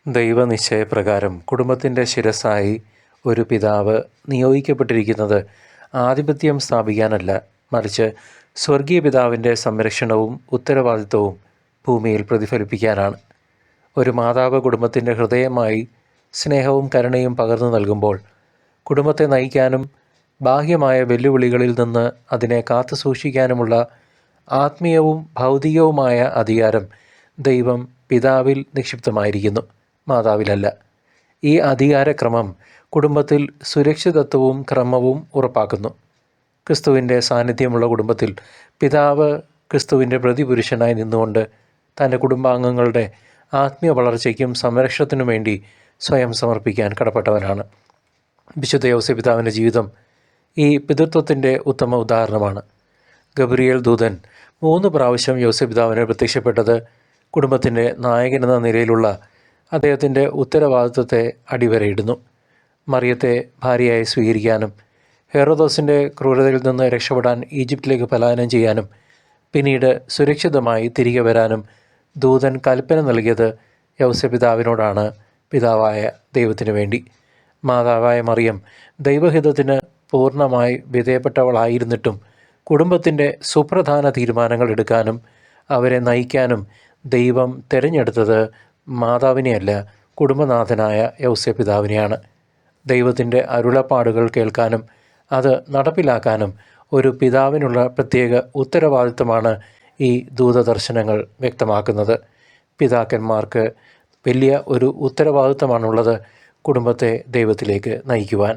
ദൈവനിശ്ചയപ്രകാരം കുടുംബത്തിൻ്റെ ശിരസ്സായി ഒരു പിതാവ് നിയോഗിക്കപ്പെട്ടിരിക്കുന്നത് ആധിപത്യം സ്ഥാപിക്കാനല്ല, മറിച്ച് സ്വർഗീയ പിതാവിൻ്റെ സംരക്ഷണവും ഉത്തരവാദിത്വവും ഭൂമിയിൽ പ്രതിഫലിപ്പിക്കാനാണ്. ഒരു മാതാവ് കുടുംബത്തിൻ്റെ ഹൃദയമായി സ്നേഹവും കരുണയും പകർന്നു നൽകുമ്പോൾ, കുടുംബത്തെ നയിക്കാനും ബാഹ്യമായ വെല്ലുവിളികളിൽ നിന്ന് അതിനെ കാത്തു സൂക്ഷിക്കാനുമുള്ള ആത്മീയവും ഭൗതികവുമായ അധികാരം ദൈവം പിതാവിൽ നിക്ഷിപ്തമായിരിക്കുന്നു, മാതാവിലല്ല. ഈ അധികാരക്രമം കുടുംബത്തിൽ സുരക്ഷിതത്വവും ക്രമവും ഉറപ്പാക്കുന്നു. ക്രിസ്തുവിൻ്റെ സാന്നിധ്യമുള്ള കുടുംബത്തിൽ പിതാവ് ക്രിസ്തുവിൻ്റെ പ്രതിപുരുഷനായി നിന്നുകൊണ്ട് തൻ്റെ കുടുംബാംഗങ്ങളുടെ ആത്മീയ വളർച്ചയ്ക്കും സംരക്ഷണത്തിനു വേണ്ടി സ്വയം സമർപ്പിക്കാൻ കടപ്പെട്ടവനാണ്. വിശുദ്ധ യൗസേപ്പിതാവിൻ്റെ ജീവിതം ഈ പിതൃത്വത്തിൻ്റെ ഉത്തമ ഉദാഹരണമാണ്. ഗബ്രിയേൽ ദൂതൻ 3 പ്രാവശ്യം യൗസേപ്പിതാവിന് പ്രത്യക്ഷപ്പെട്ടത് കുടുംബത്തിൻ്റെ നായകനെന്ന നിലയിലുള്ള അദ്ദേഹത്തിൻ്റെ ഉത്തരവാദിത്വത്തെ അടിവരയിടുന്നു. മറിയത്തെ ഭാര്യയായി സ്വീകരിക്കാനും ഹെറോദോസിൻ്റെ ക്രൂരതയിൽ നിന്ന് രക്ഷപ്പെടാൻ ഈജിപ്തിലേക്ക് പലായനം ചെയ്യാനും പിന്നീട് സുരക്ഷിതമായി തിരികെ വരാനും ദൂതൻ കൽപ്പന നൽകിയത് യൗസേപ്പിതാവിനോടാണ്, പിതാവായ ദൈവത്തിനു വേണ്ടി. മാതാവായ മറിയം ദൈവഹിതത്തിന് പൂർണ്ണമായി വിധേയപ്പെട്ടവളായിരുന്നിട്ടും കുടുംബത്തിൻ്റെ സുപ്രധാന തീരുമാനങ്ങൾ എടുക്കാനും അവരെ നയിക്കാനും ദൈവം തിരഞ്ഞെടുത്തത് മാതാവിനെയല്ല, കുടുംബനാഥനായ യൗസേപ്പിതാവിനെയാണ്. ദൈവത്തിൻ്റെ അരുളപ്പാടുകൾ കേൾക്കാനും അത് നടപ്പിലാക്കാനും ഒരു പിതാവിനുള്ള പ്രത്യേക ഉത്തരവാദിത്തമാണ് ഈ ദൂതദർശനങ്ങൾ വ്യക്തമാക്കുന്നത്. പിതാക്കന്മാർക്ക് വലിയ ഒരു ഉത്തരവാദിത്തമാണുള്ളത്, കുടുംബത്തെ ദൈവത്തിലേക്ക് നയിക്കുവാൻ.